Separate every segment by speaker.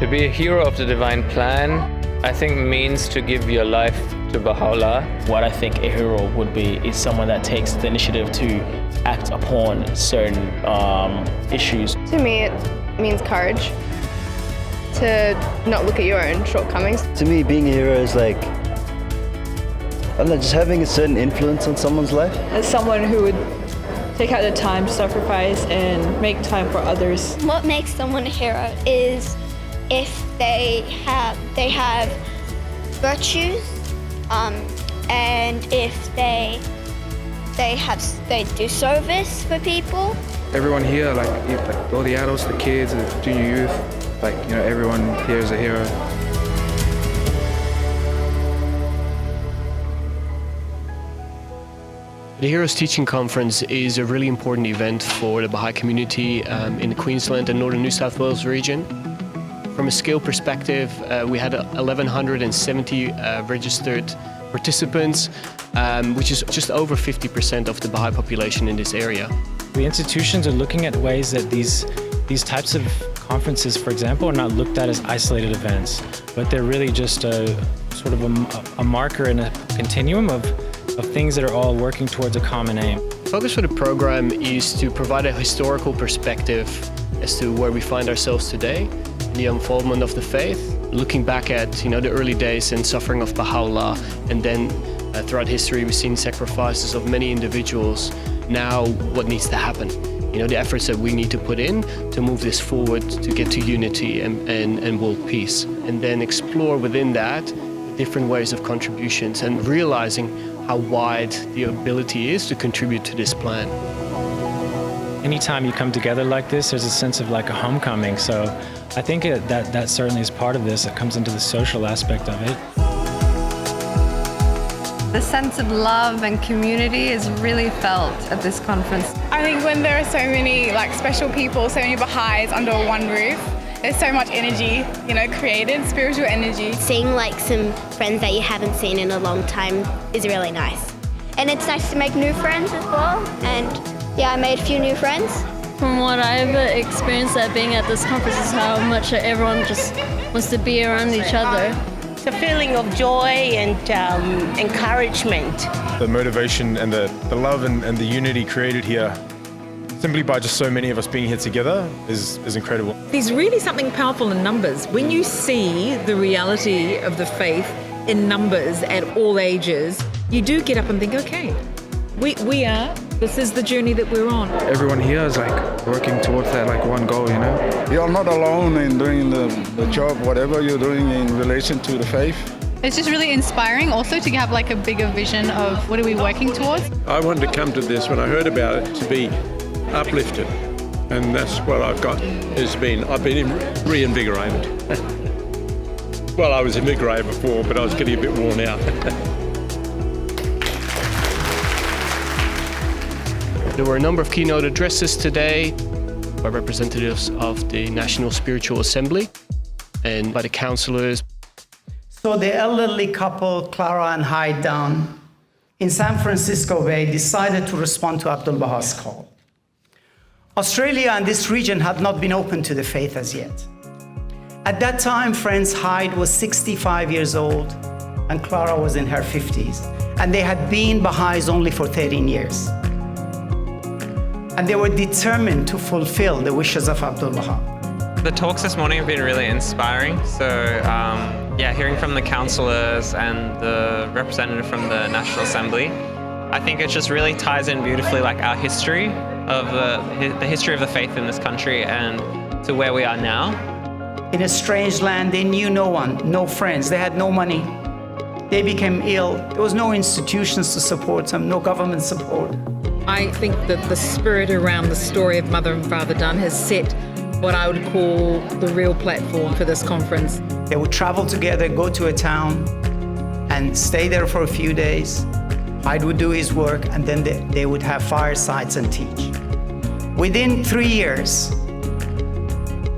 Speaker 1: To be a hero of the divine plan, I think means to give your life to Baha'u'llah.
Speaker 2: What I think a hero would be is someone that takes the initiative to act upon certain issues.
Speaker 3: To me, it means courage. To not look at your own shortcomings.
Speaker 4: To me, being a hero is like, I don't know, just having a certain influence on someone's life.
Speaker 5: As someone who would take out the time to sacrifice and make time for others.
Speaker 6: What makes someone a hero is if they have virtues, and if they do service for people.
Speaker 7: Everyone here, like all the adults, the kids, the junior youth, everyone here is a hero.
Speaker 8: The Heroes Teaching Conference is a really important event for the Baha'i community in the Queensland and Northern New South Wales region. From a scale perspective, we had 1,170 registered participants, which is just over 50% of the Baha'i population in this area.
Speaker 9: The institutions are looking at ways that these types of conferences, for example, are not looked at as isolated events, but they're really just a sort of a marker in a continuum of things that are all working towards a common aim.
Speaker 8: The focus for the program is to provide a historical perspective as to where we find ourselves today, the unfoldment of the faith, looking back at the early days and suffering of Baha'u'llah, and then throughout history we've seen sacrifices of many individuals. Now what needs to happen? The efforts that we need to put in to move this forward to get to unity and world peace, and then explore within that different ways of contributions and realizing how wide the ability is to contribute to this plan.
Speaker 9: Anytime you come together like this, there's a sense of like a homecoming. So I think that certainly is part of this. It comes into the social aspect of it.
Speaker 3: The sense of love and community is really felt at this conference.
Speaker 10: I think when there are so many special people, so many Baha'is under one roof, there's so much energy, created, spiritual energy.
Speaker 6: Seeing some friends that you haven't seen in a long time is really nice. And it's nice to make new friends as well. And yeah, I made a few new friends.
Speaker 11: From what I've experienced at being at this conference is how much everyone just wants to be around each other.
Speaker 12: It's a feeling of joy and encouragement.
Speaker 13: The motivation and the love and the unity created here, simply by just so many of us being here together, is incredible.
Speaker 14: There's really something powerful in numbers. When you see the reality of the faith in numbers at all ages, you do get up and think, okay, this is the journey that we're on.
Speaker 7: Everyone here is working towards that one goal,
Speaker 15: You're not alone in doing the job, whatever you're doing in relation to the faith.
Speaker 10: It's just really inspiring also to have a bigger vision of what are we working towards.
Speaker 16: I wanted to come to this when I heard about it to be uplifted, and that's what I've got. I've been reinvigorated. Well, I was invigorated before, but I was getting a bit worn out.
Speaker 8: There were a number of keynote addresses today by representatives of the National Spiritual Assembly and by the Counsellors.
Speaker 17: So the elderly couple, Clara and Hyde Dunn, in San Francisco Bay, decided to respond to Abdul Baha's call. Australia and this region had not been open to the faith as yet. At that time, friends, Hyde was 65 years old and Clara was in her 50s. And they had been Baha'is only for 13 years. And they were determined to fulfill the wishes of Abdul Baha.
Speaker 18: The talks this morning have been really inspiring. So hearing from the counsellors and the representative from the National Assembly, I think it just really ties in beautifully our history of the history of the faith in this country and to where we are now.
Speaker 17: In a strange land, they knew no one, no friends, they had no money. They became ill. There was no institutions to support them, no government support.
Speaker 14: I think that the spirit around the story of Mother and Father Dunn has set what I would call the real platform for this conference.
Speaker 17: They would travel together, go to a town, and stay there for a few days. Hyde would do his work, and then they would have firesides and teach. Within 3 years,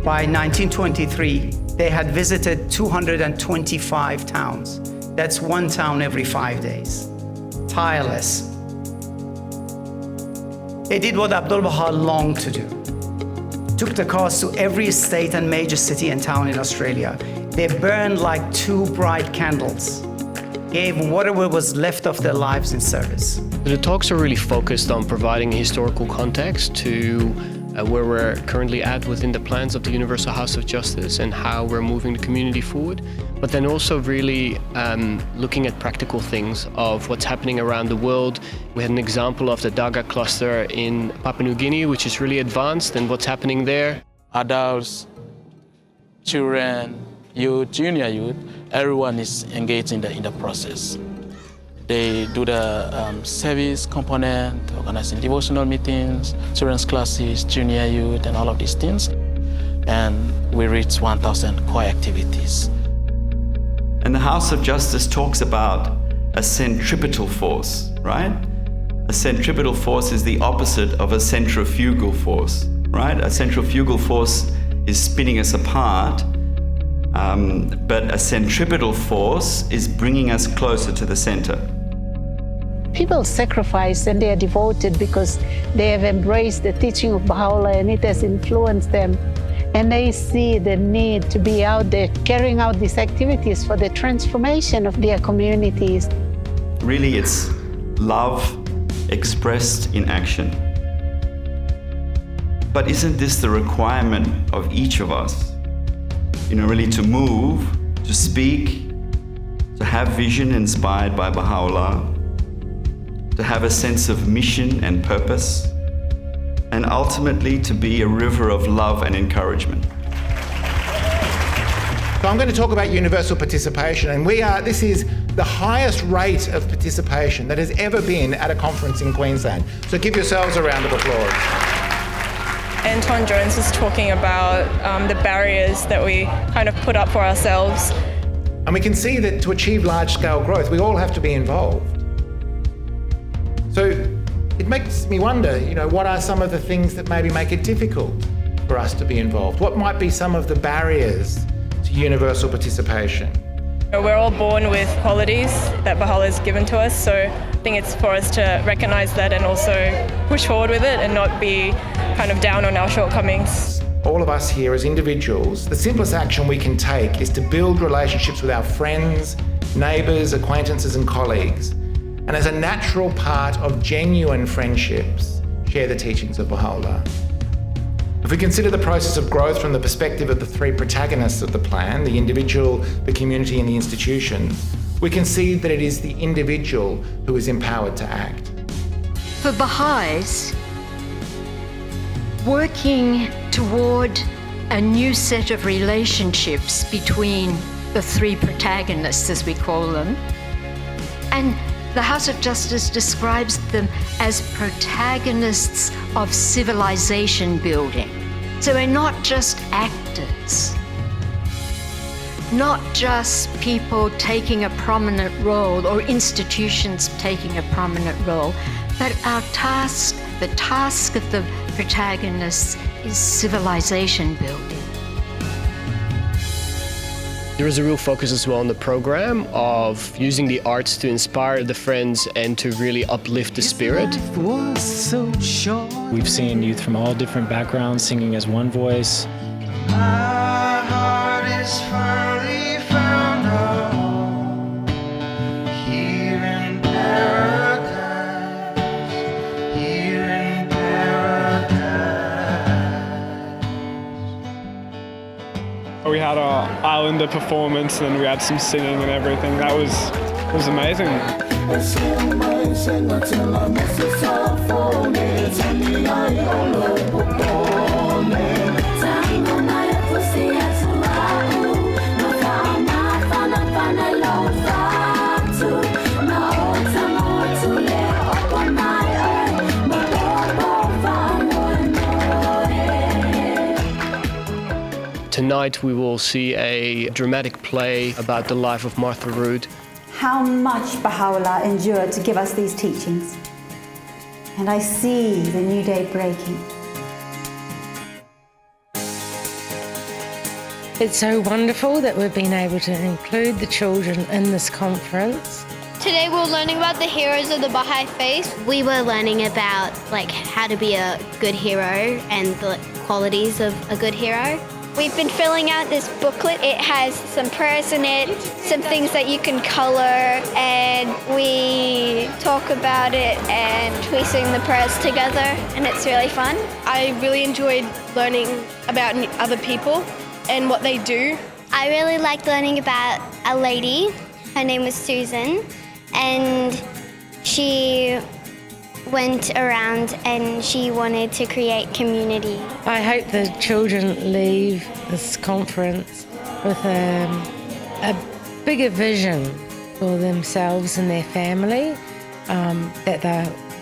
Speaker 17: by 1923, they had visited 225 towns. That's one town every 5 days. Tireless. They did what Abdul Baha longed to do. took the cause to every state and major city and town in Australia. They burned like 2 bright candles, gave whatever was left of their lives in service.
Speaker 8: The talks are really focused on providing historical context to where we're currently at within the plans of the Universal House of Justice and how we're moving the community forward, but then also really looking at practical things of what's happening around the world. We had an example of the Daga cluster in Papua New Guinea, which is really advanced, and what's happening there.
Speaker 19: Adults, children, youth, junior youth, everyone is engaged in the process. They do the service component, organizing devotional meetings, children's classes, junior youth, and all of these things. And we reach 1,000 core activities.
Speaker 20: And the House of Justice talks about a centripetal force, right? A centripetal force is the opposite of a centrifugal force, right? A centrifugal force is spinning us apart, but a centripetal force is bringing us closer to the center.
Speaker 21: People sacrifice and they are devoted because they have embraced the teaching of Baha'u'llah and it has influenced them. And they see the need to be out there carrying out these activities for the transformation of their communities.
Speaker 20: Really, it's love expressed in action. But isn't this the requirement of each of us? You know, really to move, to speak, to have vision inspired by Baha'u'llah, to have a sense of mission and purpose, and ultimately to be a river of love and encouragement.
Speaker 22: So I'm going to talk about universal participation, and this is the highest rate of participation that has ever been at a conference in Queensland. So give yourselves a round of applause.
Speaker 5: Anton Jones was talking about the barriers that we kind of put up for ourselves.
Speaker 22: And we can see that to achieve large-scale growth, we all have to be involved. So it makes me wonder, what are some of the things that maybe make it difficult for us to be involved? What might be some of the barriers to universal participation?
Speaker 5: We're all born with qualities that Baha'u'llah has given to us, so I think it's for us to recognise that and also push forward with it and not be kind of down on our shortcomings.
Speaker 22: All of us here as individuals, the simplest action we can take is to build relationships with our friends, neighbours, acquaintances and colleagues. And as a natural part of genuine friendships, share the teachings of Baha'u'llah. If we consider the process of growth from the perspective of the 3 protagonists of the plan, the individual, the community and the institution, we can see that it is the individual who is empowered to act.
Speaker 23: For Baha'is, working toward a new set of relationships between the 3 protagonists, as we call them, and the House of Justice describes them as protagonists of civilization building. So we're not just actors, not just people taking a prominent role or institutions taking a prominent role, but our task, the task of the protagonists is civilization building.
Speaker 8: There is a real focus as well on the program of using the arts to inspire the friends and to really uplift the spirit.
Speaker 9: We've seen youth from all different backgrounds singing as one voice.
Speaker 24: My heart is firmly found home here in paradise, here in paradise.
Speaker 25: We had our Islander performance and we had some singing and everything. That was amazing.
Speaker 8: Tonight we will see a dramatic play about the life of Martha Root.
Speaker 26: How much Baha'u'llah endured to give us these teachings. And I see the new day breaking.
Speaker 27: It's so wonderful that we've been able to include the children in this conference.
Speaker 6: Today we were learning about the heroes of the Baha'i faith. We were learning about how to be a good hero and the qualities of a good hero. We've been filling out this booklet. It has some prayers in it, some things that you can colour, and we talk about it and we sing the prayers together, and it's really fun.
Speaker 1: I really enjoyed learning about other people and what they do.
Speaker 6: I really liked learning about a lady. Her name was Susan, and she went around and she wanted to create community.
Speaker 27: I hope the children leave this conference with a bigger vision for themselves and their family,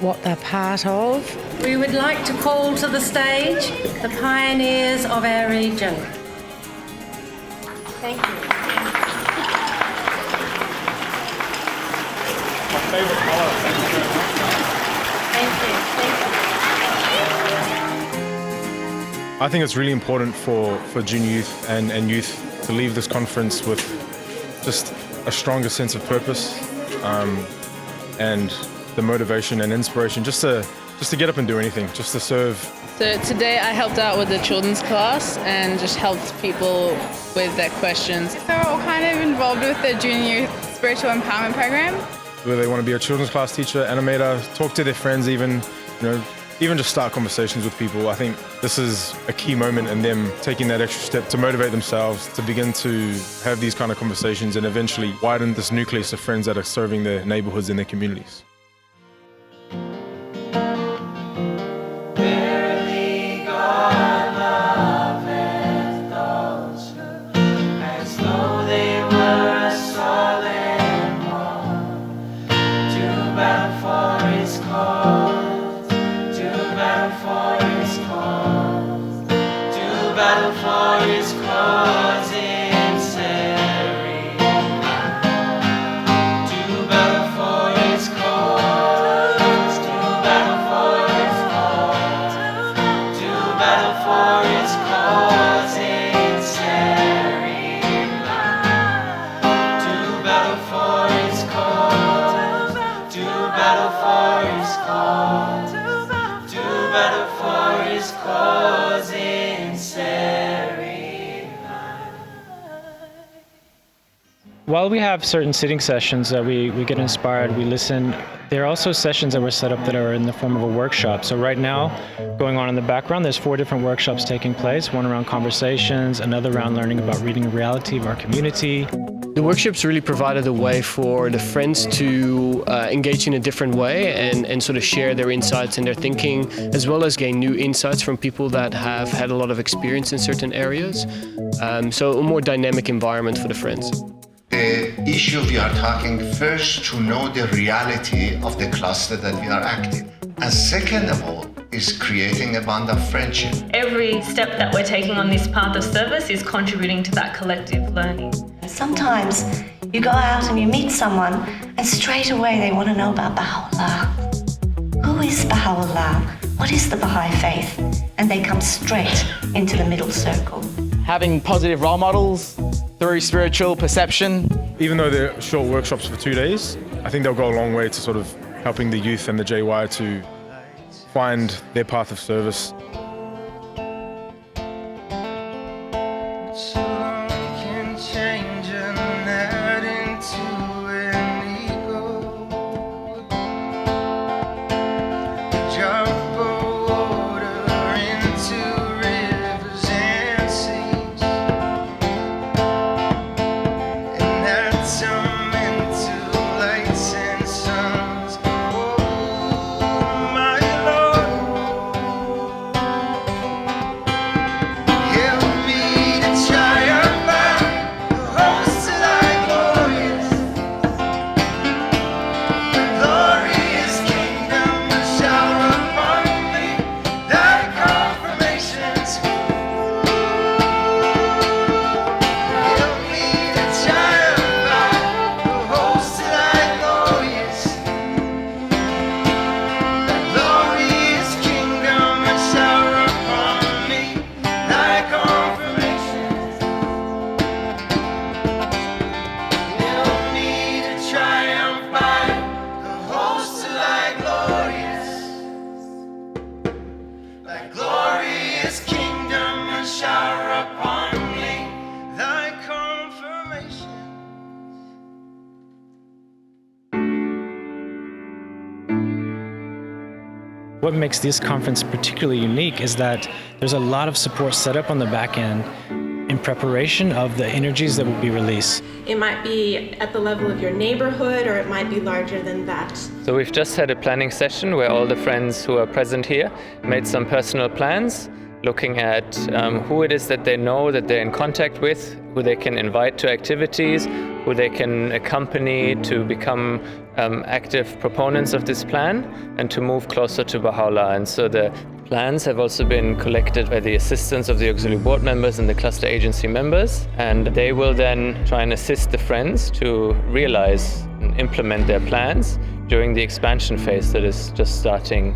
Speaker 27: what they're part of. We would like to call to the stage the pioneers of our region.
Speaker 6: Thank you.
Speaker 25: My favourite colour.
Speaker 2: I think it's really important for junior youth and youth to leave this conference with just a stronger sense of purpose and the motivation and inspiration just to get up and do anything, just to serve.
Speaker 3: So today I helped out with the children's class and just helped people with their questions.
Speaker 10: So we're all kind of involved with the Junior Youth Spiritual Empowerment Program.
Speaker 2: Whether they want to be a children's class teacher, animator, talk to their friends even just start conversations with people. I think this is a key moment in them taking that extra step to motivate themselves, to begin to have these kind of conversations and eventually widen this nucleus of friends that are serving their neighborhoods and their communities.
Speaker 9: While we have certain sitting sessions that we get inspired, we listen, there are also sessions that were set up that are in the form of a workshop. So right now, going on in the background, there's 4 different workshops taking place, one around conversations, another around learning about reading the reality of our community.
Speaker 8: The workshops really provided a way for the friends to engage in a different way and sort of share their insights and their thinking, as well as gain new insights from people that have had a lot of experience in certain areas. So a more dynamic environment for the friends.
Speaker 4: The issue we are talking first to know the reality of the cluster that we are active. And second of all, is creating a bond of friendship.
Speaker 11: Every step that we're taking on this path of service is contributing to that collective learning.
Speaker 12: Sometimes you go out and you meet someone and straight away they want to know about Baha'u'llah. Who is Baha'u'llah? What is the Baha'i faith? And they come straight into the middle circle.
Speaker 13: Having positive role models through spiritual perception.
Speaker 2: Even though they're short workshops for 2 days, I think they'll go a long way to sort of helping the youth and the JY to find their path of service.
Speaker 24: Glorious King.
Speaker 9: What makes this conference particularly unique is that there's a lot of support set up on the back end in preparation of the energies that will be released.
Speaker 7: It might be at the level of your neighborhood, or it might be larger than that.
Speaker 14: So we've just had a planning session where all the friends who are present here made some personal plans, looking at who it is that they know that they're in contact with, who they can invite to activities, who they can accompany to become active proponents of this plan and to move closer to Baha'u'llah. And so the plans have also been collected by the assistance of the auxiliary board members and the cluster agency members, and they will then try and assist the friends to realize and implement their plans during the expansion phase that is just starting.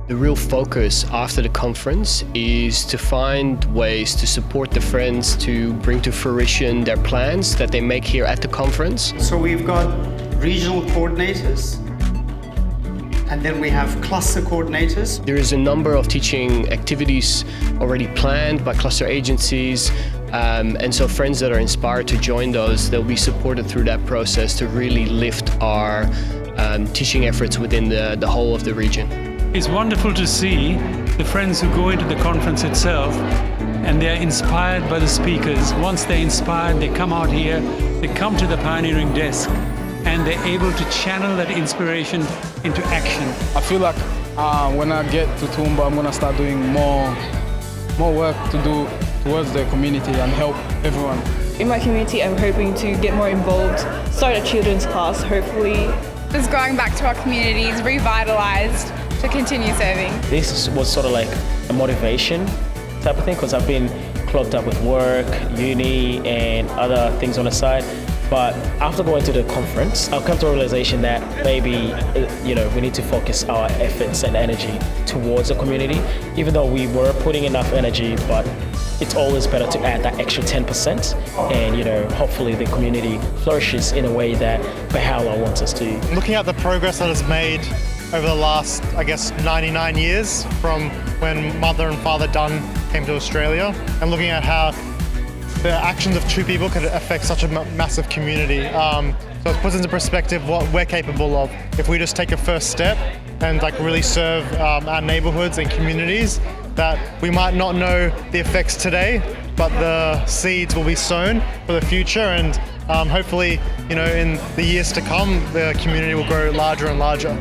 Speaker 8: The real focus after the conference is to find ways to support the friends to bring to fruition their plans that they make here at the conference.
Speaker 15: So we've got regional coordinators, and then we have cluster coordinators.
Speaker 8: There is a number of teaching activities already planned by cluster agencies, and so friends that are inspired to join those, they'll be supported through that process to really lift our teaching efforts within the whole of the region.
Speaker 16: It's wonderful to see the friends who go into the conference itself and they're inspired by the speakers. Once they're inspired, they come out here, they come to the pioneering desk, and they're able to channel that inspiration into action.
Speaker 17: I feel like when I get to Toowoomba, I'm going to start doing more work to do towards the community and help everyone.
Speaker 5: In my community, I'm hoping to get more involved, start a children's class, hopefully.
Speaker 10: Just going back to our communities, revitalised to continue serving.
Speaker 18: This was sort of like a motivation type of thing, because I've been clogged up with work, uni, and other things on the side. But after going to the conference, I've come to a realization that maybe, we need to focus our efforts and energy towards the community, even though we were putting enough energy, but it's always better to add that extra 10%, and hopefully the community flourishes in a way that Baha'u'llah wants us to.
Speaker 19: Looking at the progress that is made over the last, 99 years from when Mother and Father Dunn came to Australia, and looking at how the actions of two people could affect such a massive community. So it puts into perspective what we're capable of if we just take a first step and really serve our neighborhoods and communities, that we might not know the effects today, but the seeds will be sown for the future, and hopefully, in the years to come, the community will grow larger and larger.